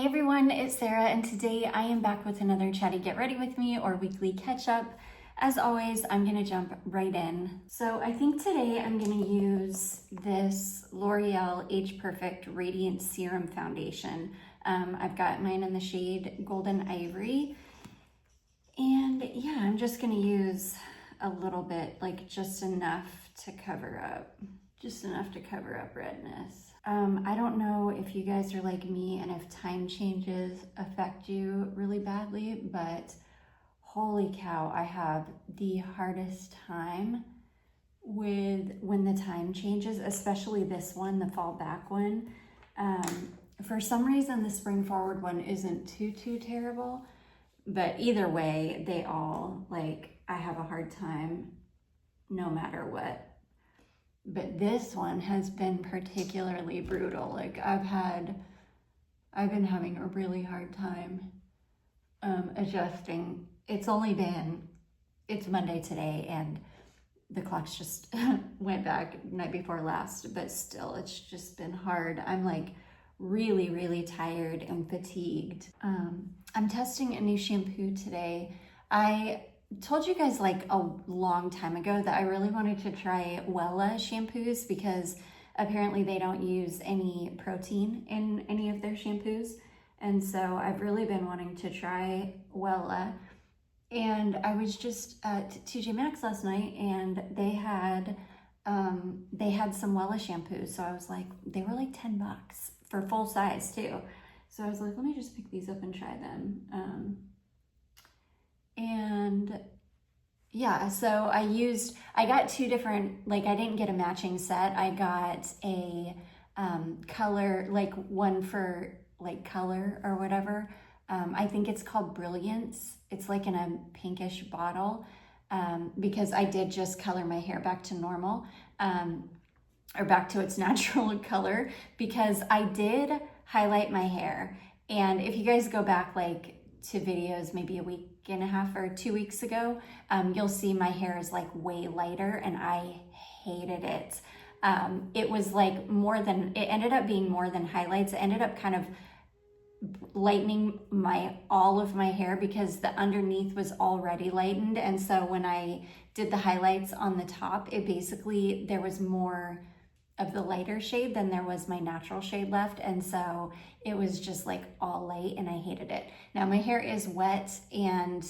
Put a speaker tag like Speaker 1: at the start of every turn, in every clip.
Speaker 1: Hey everyone, it's Sarah, and today I am back with another Chatty Get Ready With Me or weekly catch up. As always, I'm gonna jump right in. So I think today I'm gonna use this L'Oreal Age Perfect Radiant Serum Foundation. I've got mine in the shade Golden Ivory. And yeah, I'm just gonna use a little bit, like just enough to cover up redness. I don't know if you guys are like me and if time changes affect you really badly, but holy cow, I have the hardest time with when the time changes, especially this one, the fall back one. For some reason, the spring forward one isn't too terrible, but either way, they all, like, I have a hard time no matter what. But this one has been particularly brutal. Like I've been having a really hard time adjusting. It's Monday today and the clocks just went back night before last, but still it's just been hard. I'm like really tired and fatigued. I'm testing a new shampoo today. I told you guys like a long time ago that I really wanted to try Wella shampoos because apparently they don't use any protein in any of their shampoos. And so I've really been wanting to try Wella. And I was just at TJ Maxx last night and they had some Wella shampoos. So I was like, they were like $10 for full size too. So I was like, let me just pick these up and try them. And yeah, so I got two different, like I didn't get a matching set. I got a color, like one for like color or whatever. I think it's called Brilliance. It's like in a pinkish bottle because I did just color my hair back to normal or back to its natural color because I did highlight my hair. And if you guys go back like to videos maybe a week and a half or 2 weeks ago, you'll see my hair is like way lighter and I hated it. It was like it ended up being more than highlights. It ended up kind of lightening all of my hair because the underneath was already lightened. And so when I did the highlights on the top, there was more of the lighter shade than there was my natural shade left. And so it was just like all light and I hated it. Now my hair is wet and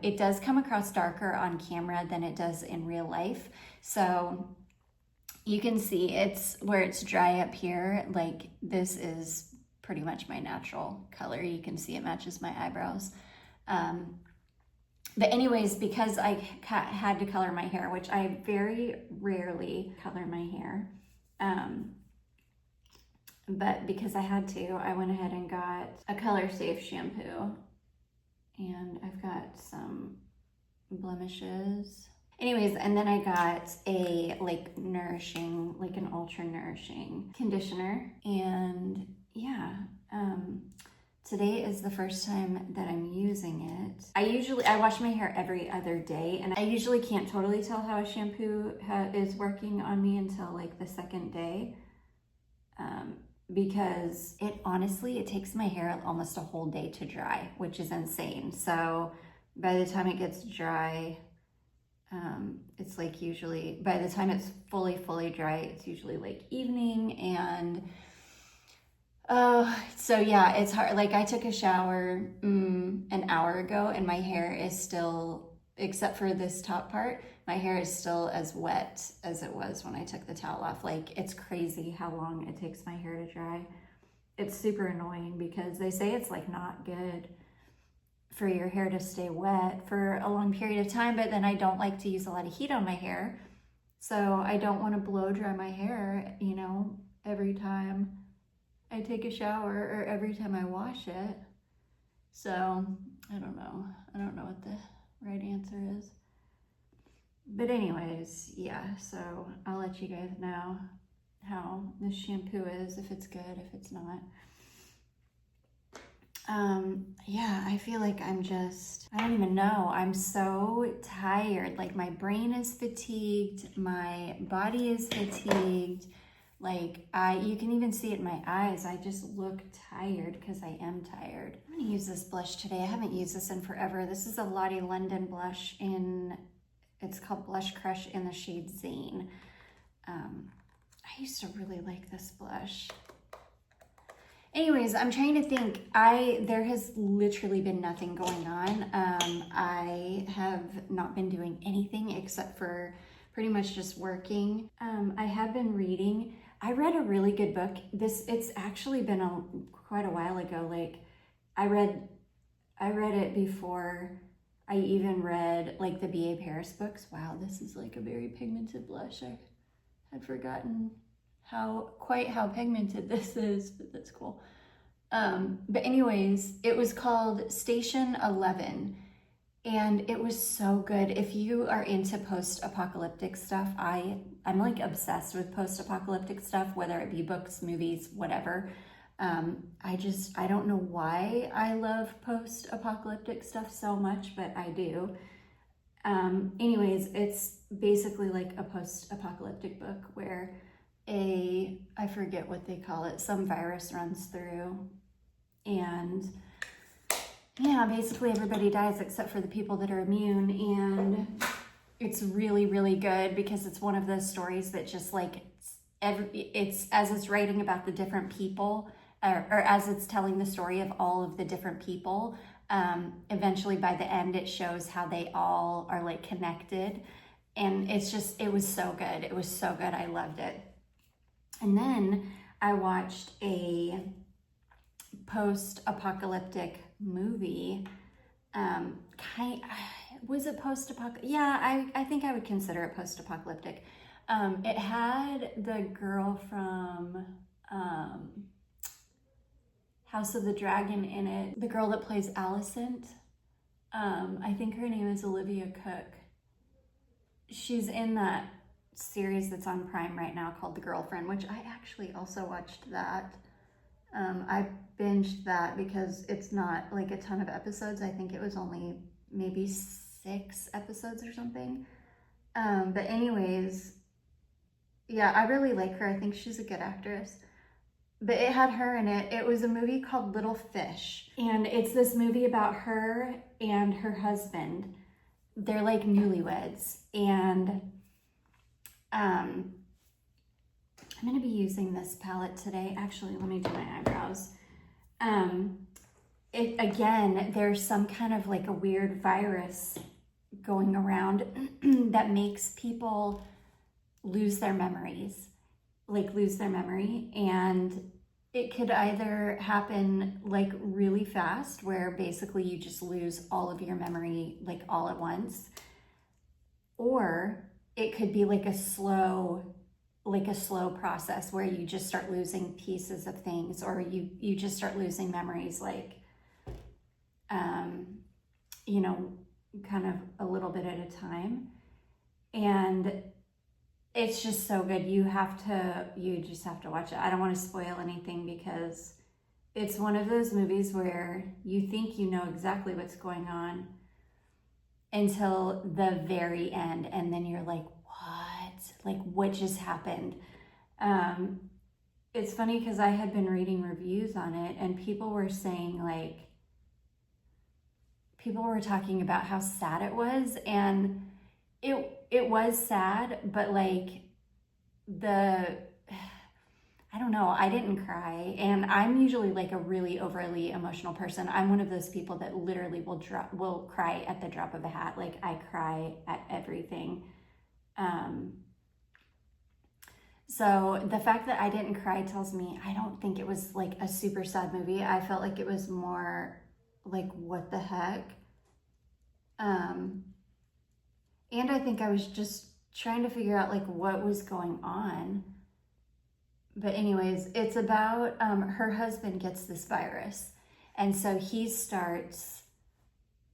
Speaker 1: it does come across darker on camera than it does in real life. So you can see where it's dry up here, like this is pretty much my natural color. You can see it matches my eyebrows. But anyways, because I had to color my hair, which I very rarely color my hair, but because I had to, I went ahead and got a color safe shampoo and I've got some blemishes. Anyways, and then I got a an ultra nourishing conditioner. And yeah, today is the first time that I'm using it. I wash my hair every other day and I usually can't totally tell how a shampoo is working on me until like the second day. Because it takes my hair almost a whole day to dry, which is insane. So by the time it gets dry, it's like usually, by the time it's fully dry, it's usually like evening. And so yeah, it's hard. Like I took a shower an hour ago and my hair is still, except for this top part, my hair is still as wet as it was when I took the towel off. Like it's crazy how long it takes my hair to dry. It's super annoying because they say it's like not good for your hair to stay wet for a long period of time, but then I don't like to use a lot of heat on my hair. So I don't want to blow dry my hair, every time I take a shower or every time I wash it. So I don't know what the right answer is. But anyways, yeah, so I'll let you guys know how this shampoo is, if it's good, if it's not. Yeah, I feel like I don't even know. I'm so tired. Like my brain is fatigued. My body is fatigued. Like, you can even see it in my eyes. I just look tired because I am tired. I'm gonna use this blush today. I haven't used this in forever. This is a Lottie London blush it's called Blush Crush in the shade Zane. I used to really like this blush. Anyways, I'm trying to think. There has literally been nothing going on. I have not been doing anything except for pretty much just working. I have been reading. I read a really good book. It's actually been quite a while ago. Like, I read it before I even read like the B.A. Paris books. Wow, this is like a very pigmented blush. I had forgotten how pigmented this is, but that's cool. But anyways, it was called Station 11, and it was so good. If you are into post-apocalyptic stuff, I'm like obsessed with post-apocalyptic stuff, whether it be books, movies, whatever. I don't know why I love post-apocalyptic stuff so much, but I do. Anyways, it's basically like a post-apocalyptic book where I forget what they call it, some virus runs through, and yeah, basically everybody dies except for the people that are immune. And it's really, really good because it's one of those stories that just like, it's as it's writing about the different people, or as it's telling the story of all of the different people, eventually by the end it shows how they all are like connected. And it was so good. It was so good. I loved it. And then I watched a post-apocalyptic movie. Was it post-apocalyptic? Yeah, I think I would consider it post-apocalyptic. It had the girl from House of the Dragon in it. The girl that plays Alicent. I think her name is Olivia Cook. She's in that series that's on Prime right now called The Girlfriend, which I actually also watched that. I binged that because it's not like a ton of episodes. I think it was only maybe 6 episodes or something. But anyways, yeah, I really like her. I think she's a good actress. But it had her in it. It was a movie called Little Fish. And it's this movie about her and her husband. They're like newlyweds. And I'm going to be using this palette today. Actually, let me do my eyebrows. Again, there's some kind of like a weird virus going around that makes people lose their memories, and it could either happen like really fast, where basically you just lose all of your memory like all at once, or it could be like a slow process where you just start losing pieces of things, or you just start losing memories, like kind of a little bit at a time. And it's just so good. You just have to watch it. I don't want to spoil anything because it's one of those movies where you think you know exactly what's going on until the very end, and then you're like, what? Like, what just happened? It's funny because I had been reading reviews on it, and people were saying, like, people were talking about how sad it was, and it was sad, but like I don't know, I didn't cry, and I'm usually like a really overly emotional person. I'm one of those people that literally will cry at the drop of a hat. Like, I cry at everything. So the fact that I didn't cry tells me I don't think it was like a super sad movie. I felt like it was more like, what the heck? And I think I was just trying to figure out like what was going on. But anyways, it's about her husband gets this virus, and so he starts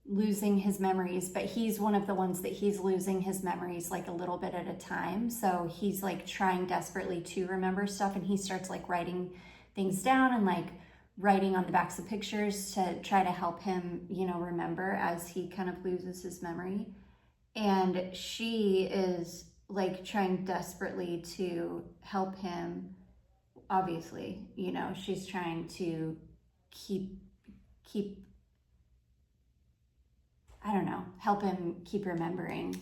Speaker 1: losing his memories, but he's one of the ones that he's losing his memories like a little bit at a time. So he's like trying desperately to remember stuff, and he starts like writing things down and like writing on the backs of pictures to try to help him, remember as he kind of loses his memory. And she is like trying desperately to help him. Obviously, you know, she's trying to keep I don't know, help him keep remembering.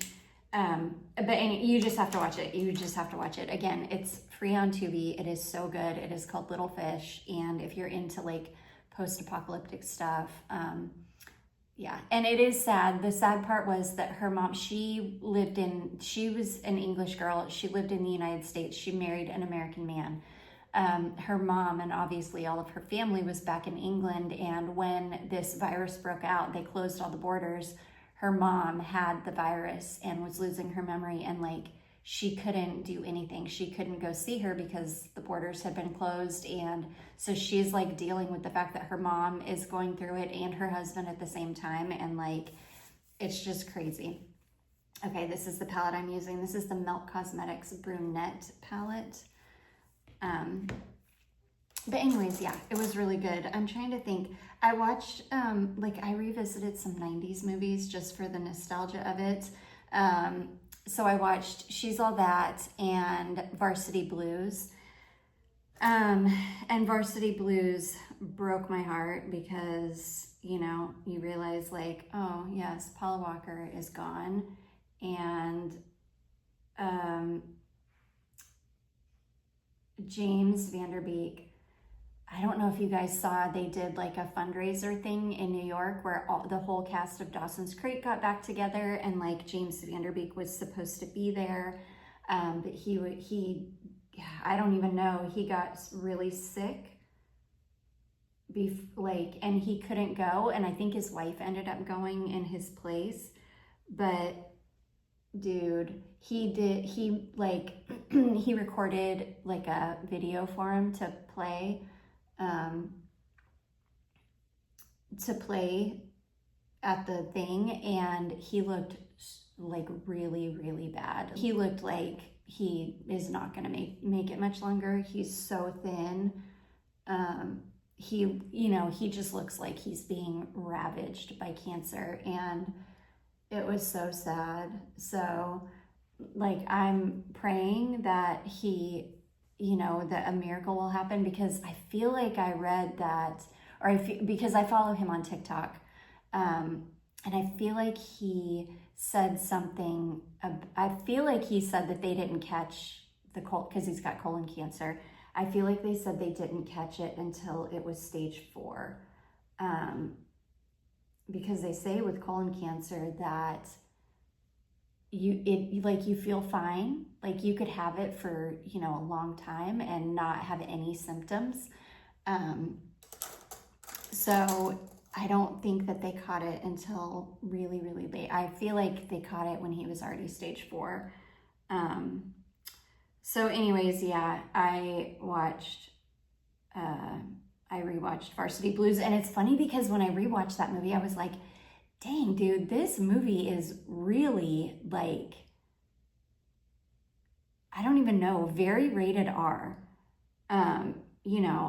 Speaker 1: You just have to watch it. You just have to watch it. Again, it's free on Tubi. It is so good. It is called Little Fish. And if you're into like post-apocalyptic stuff, yeah. And it is sad. The sad part was that her mom, she was an English girl. She lived in the United States. She married an American man. Her mom and obviously all of her family was back in England, and when this virus broke out, they closed all the borders. Her mom had the virus and was losing her memory, and like she couldn't do anything. She couldn't go see her because the borders had been closed, and so she's like dealing with the fact that her mom is going through it and her husband at the same time, and like it's just crazy. Okay, this is the palette I'm using. This is the Milk Cosmetics Brunette palette. But anyways, yeah, it was really good. I'm trying to think. I watched, I revisited some 90s movies just for the nostalgia of it. So I watched She's All That and Varsity Blues. And Varsity Blues broke my heart because, you know, you realize like, oh yes, Paula Walker is gone. And, James Van Der Beek, I don't know if you guys saw, they did like a fundraiser thing in New York where the whole cast of Dawson's Creek got back together, and like James Van Der Beek was supposed to be there, but I don't even know, he got really sick, and he couldn't go, and I think his wife ended up going in his place, but dude, he recorded like a video for him to play at the thing, and he looked like really, really bad. He looked like he is not gonna make it much longer. He's so thin. He just looks like he's being ravaged by cancer, and it was so sad. So like I'm praying that that a miracle will happen, because I feel like I read that, because I follow him on TikTok, and I feel like he said something, I feel like he said that they didn't catch the colon, because he's got colon cancer. I feel like they said they didn't catch it until it was stage 4. Because they say with colon cancer that you feel fine, like you could have it for a long time and not have any symptoms. So I don't think that they caught it until really, really late. I feel like they caught it when he was already stage 4. So anyways, yeah, I rewatched Varsity Blues, and it's funny because when I rewatched that movie, I was like, dang, dude, this movie is really like, I don't even know, very rated R.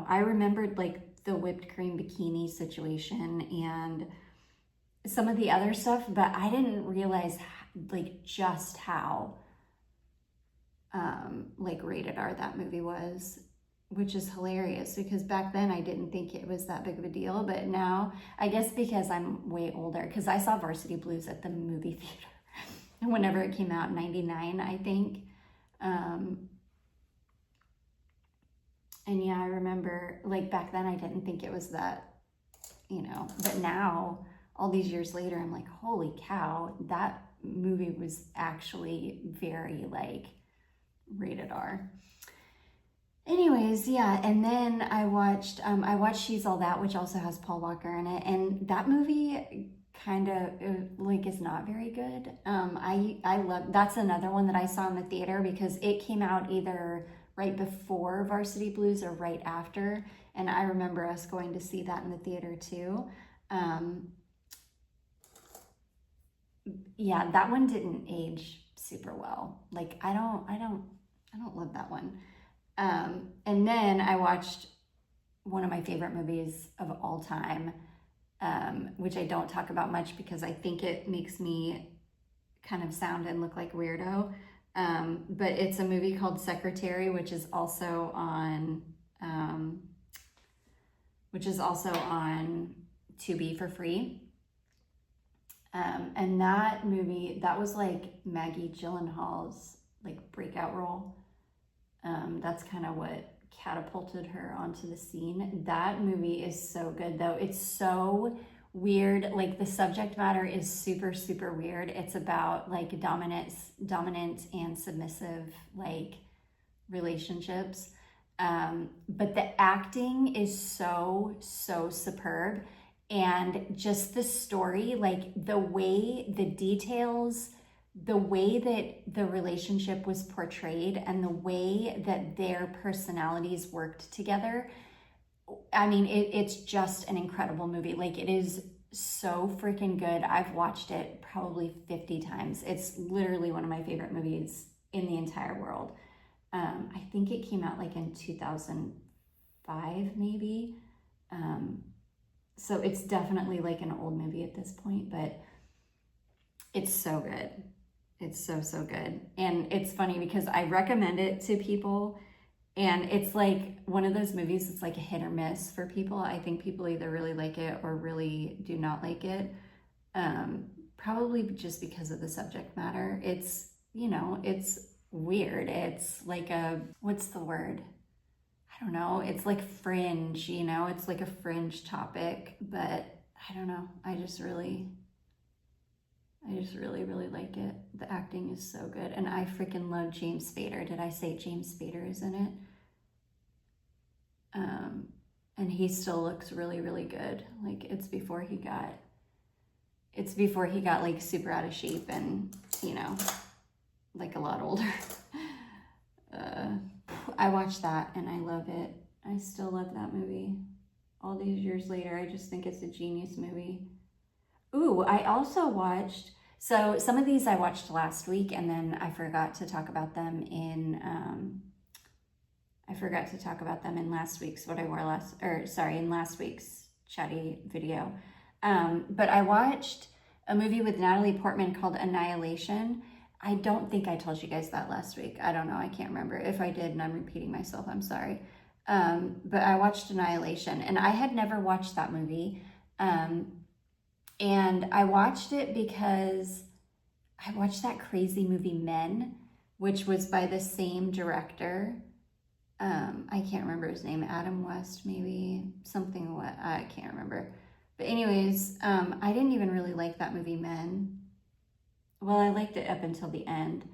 Speaker 1: I remembered like the whipped cream bikini situation and some of the other stuff, but I didn't realize like just how rated R that movie was, which is hilarious, because back then I didn't think it was that big of a deal, but now, I guess because I'm way older, because I saw Varsity Blues at the movie theater whenever it came out in 99, I think. And yeah, I remember like back then I didn't think it was that, but now all these years later, I'm like, holy cow, that movie was actually very like rated R. Anyways, yeah, and then I watched She's All That, which also has Paul Walker in it, and that movie kind of like is not very good. I love, that's another one that I saw in the theater because it came out either right before Varsity Blues or right after, and I remember us going to see that in the theater too. Yeah, that one didn't age super well. Like I don't love that one. And then I watched one of my favorite movies of all time, which I don't talk about much because I think it makes me kind of sound and look like a weirdo. But it's a movie called Secretary, which is also on Tubi for free. And that movie, that was like Maggie Gyllenhaal's like breakout role. That's kind of what catapulted her onto the scene. That movie is so good though. It's so weird. Like the subject matter is super, super weird. It's about like dominant and submissive like relationships. But the acting is so, so superb. And just the story, like the way, the details, the way that the relationship was portrayed and the way that their personalities worked together. I mean, it's just an incredible movie. Like it is so freaking good. I've watched it probably 50 times. It's literally one of my favorite movies in the entire world. I think it came out like in 2005, maybe. So it's definitely like an old movie at this point, but it's so good. It's so, so good. And it's funny because I recommend it to people and it's like one of those movies, it's like a hit or miss for people. I think people either really like it or really do not like it. Probably just because of the subject matter. It's, you know, it's weird. It's like what's the word? I don't know. It's like fringe, you know, it's like a fringe topic, but I don't know. I just really, really like it. The acting is so good. And I freaking love James Spader. Did I say James Spader is in it? And he still looks really, really good. Like it's before he got like super out of shape and, you know, like a lot older. I watched that and I love it. I still love that movie. All these years later, I just think it's a genius movie. Ooh, I also watched, so some of these I watched last week and then I forgot to talk about them in last week's in last week's Chatty video. But I watched a movie with Natalie Portman called Annihilation. I don't think I told you guys that last week. I don't know. I can't remember. If I did and I'm repeating myself, I'm sorry. But I watched Annihilation and I had never watched that movie. And I watched it because I watched that crazy movie Men, which was by the same director. I can't remember his name. Adam West, maybe something. What I can't remember. But anyways, I didn't even really like that movie Men. Well, I liked it up until the end.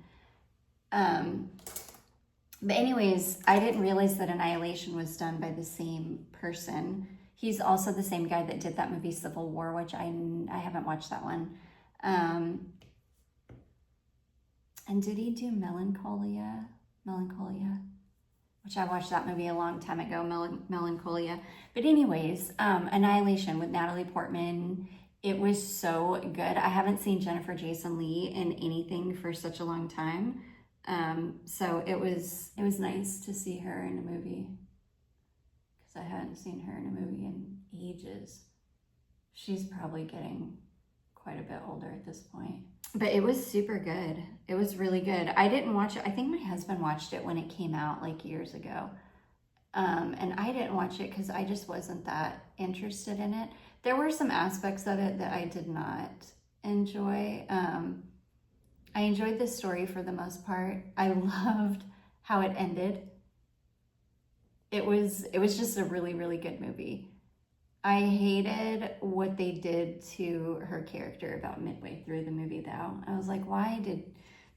Speaker 1: But anyways, I didn't realize that Annihilation was done by the same person. He's also the same guy that did that movie Civil War, which I haven't watched that one. And did he do Melancholia? Which I watched that movie a long time ago, Melancholia. But anyways, Annihilation with Natalie Portman. It was so good. I haven't seen Jennifer Jason Leigh in anything for such a long time. So it was nice to see her in a movie because I hadn't seen her in a movie in ages. She's probably getting quite a bit older at this point. But it was super good. It was really good. I didn't watch it. I think my husband watched it when it came out like years ago. And I didn't watch it because I just wasn't that interested in it. There were some aspects of it that I did not enjoy. I enjoyed the story for the most part. I loved how it ended. It was just a really, really good movie. I hated what they did to her character about midway through the movie though. I was like,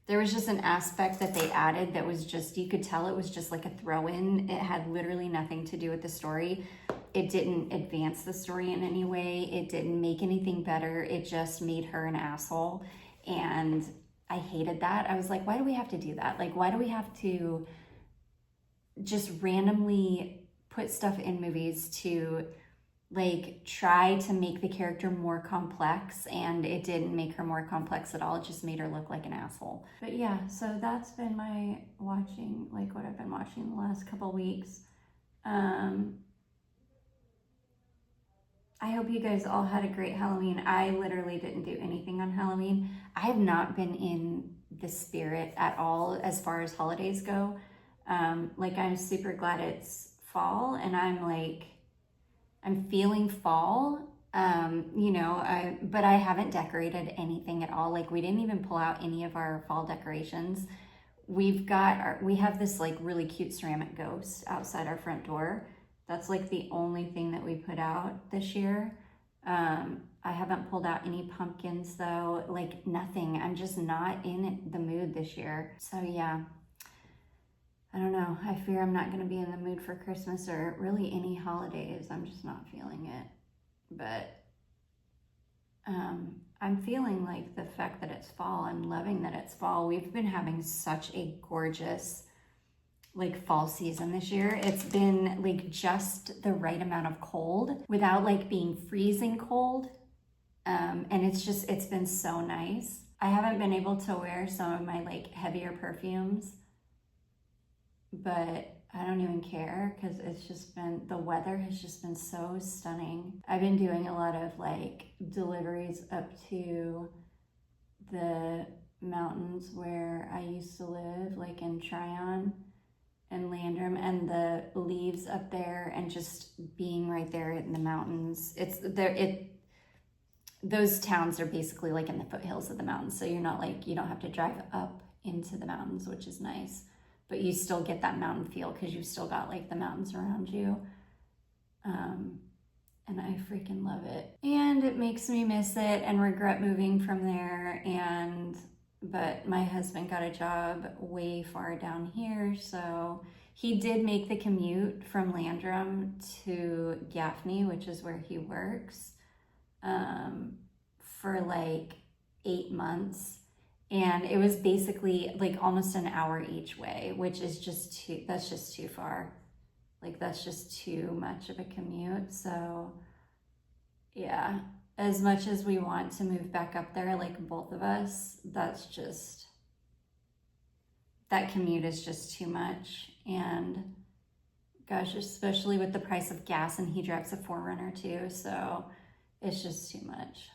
Speaker 1: there was just an aspect that they added that was just, you could tell it was just like a throw-in. It had literally nothing to do with the story. It didn't advance the story in any way. It didn't make anything better. It just made her an asshole. And I hated that. I was like, why do we have to do that? Like, why do we have to just randomly put stuff in movies to like try to make the character more complex? And it didn't make her more complex at all. It just made her look like an asshole. But yeah, so that's been my watching, like what I've been watching the last couple weeks. I hope you guys all had a great Halloween. I literally didn't do anything on Halloween. I have not been in the spirit at all as far as holidays go. Like I'm super glad it's fall, and I'm feeling fall. You know, but I haven't decorated anything at all. Like we didn't even pull out any of our fall decorations. We have this like really cute ceramic ghost outside our front door. That's like the only thing that we put out this year. I haven't pulled out any pumpkins though, like nothing. I'm just not in the mood this year. So yeah, I don't know. I fear I'm not going to be in the mood for Christmas or really any holidays. I'm just not feeling it. But I'm feeling like the fact that it's fall. I'm loving that it's fall. We've been having such a gorgeous like fall season this year. It's been like just the right amount of cold without like being freezing cold. And it's been so nice. I haven't been able to wear some of my like heavier perfumes, but I don't even care because the weather has just been so stunning. I've been doing a lot of like deliveries up to the mountains where I used to live, like in Tryon and Landrum, and the leaves up there, and just being right there in the mountains. Those towns are basically like in the foothills of the mountains, so you don't have to drive up into the mountains, which is nice, but you still get that mountain feel because you've still got like the mountains around you. And I freaking love it. And it makes me miss it and regret moving from there. But my husband got a job way far down here, so he did make the commute from Landrum to Gaffney, which is where he works, for like 8 months. And it was basically like almost an hour each way, which is that's just too far. Like that's just too much of a commute. So yeah, as much as we want to move back up there, like both of us, that commute is just too much. And gosh, especially with the price of gas, and he drives a 4Runner too, so it's just too much.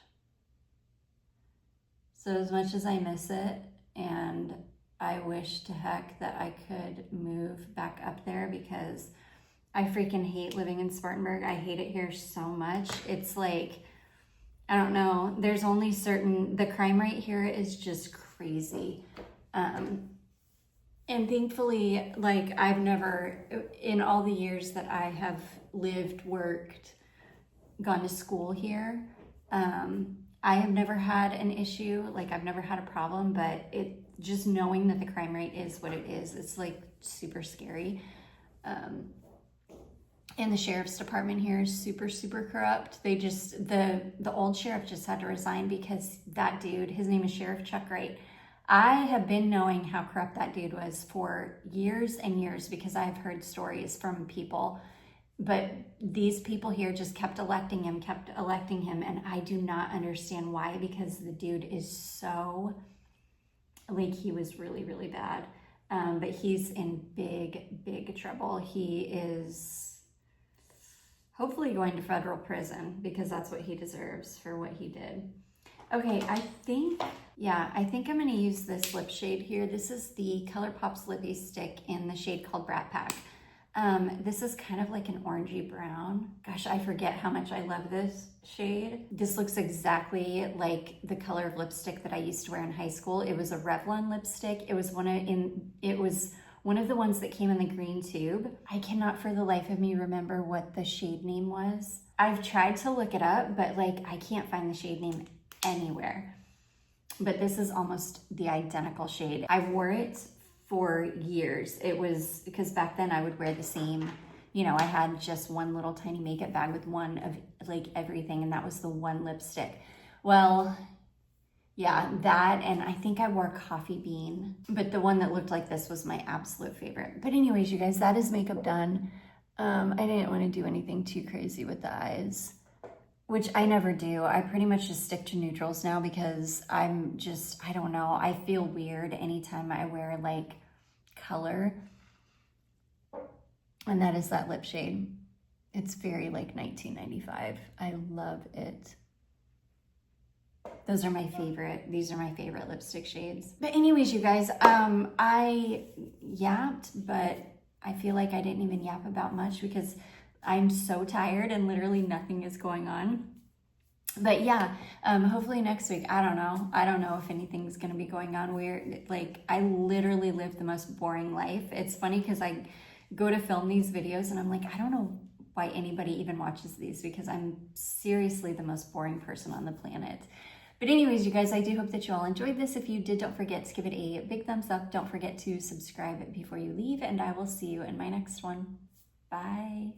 Speaker 1: So as much as I miss it, and I wish to heck that I could move back up there, because I freaking hate living in Spartanburg. I hate it here so much. It's like, I don't know, there's only the crime rate here is just crazy. And thankfully, like I've never, in all the years that I have lived, worked, gone to school here, I have never had an issue. Like I've never had a problem, but just knowing that the crime rate is what it is, it's like super scary. And the sheriff's department here is super, super corrupt. The old sheriff just had to resign because that dude, his name is Sheriff Chuck Wright. I have been knowing how corrupt that dude was for years and years because I've heard stories from people. But these people here just kept electing him, and I do not understand why, because the dude is so, like, he was really, really bad. But he's in big, big trouble. He is hopefully going to federal prison because that's what he deserves for what he did. Okay, I think I'm gonna use this lip shade here. This is the ColourPop's Lippy Stick in the shade called Brat Pack. This is kind of like an orangey brown. Gosh, I forget how much I love this shade. This looks exactly like the color of lipstick that I used to wear in high school. It was a Revlon lipstick. It was one of the ones that came in the green tube. I cannot for the life of me remember what the shade name was. I've tried to look it up, but like I can't find the shade name anywhere. But this is almost the identical shade. I wore it for years. It was because back then I would wear the same, I had just one little tiny makeup bag with one of like everything, and that was the one lipstick. Well, yeah, that, and I think I wore Coffee Bean, but the one that looked like this was my absolute favorite. But anyways, you guys, that is makeup done. I didn't want to do anything too crazy with the eyes, which I never do. I pretty much just stick to neutrals now because I don't know. I feel weird anytime I wear like color. And that is that lip shade. It's very like 1995. I love it. Those are my favorite. These are my favorite lipstick shades. But anyways, you guys, I yapped, but I feel like I didn't even yap about much because I'm so tired and literally nothing is going on. But yeah, hopefully next week, I don't know if anything's gonna be going on. Like, I literally live the most boring life. It's funny because I go to film these videos and I'm like, I don't know why anybody even watches these, because I'm seriously the most boring person on the planet. But anyways, you guys, I do hope that you all enjoyed this. If you did, don't forget to give it a big thumbs up. Don't forget to subscribe before you leave, and I will see you in my next one. Bye.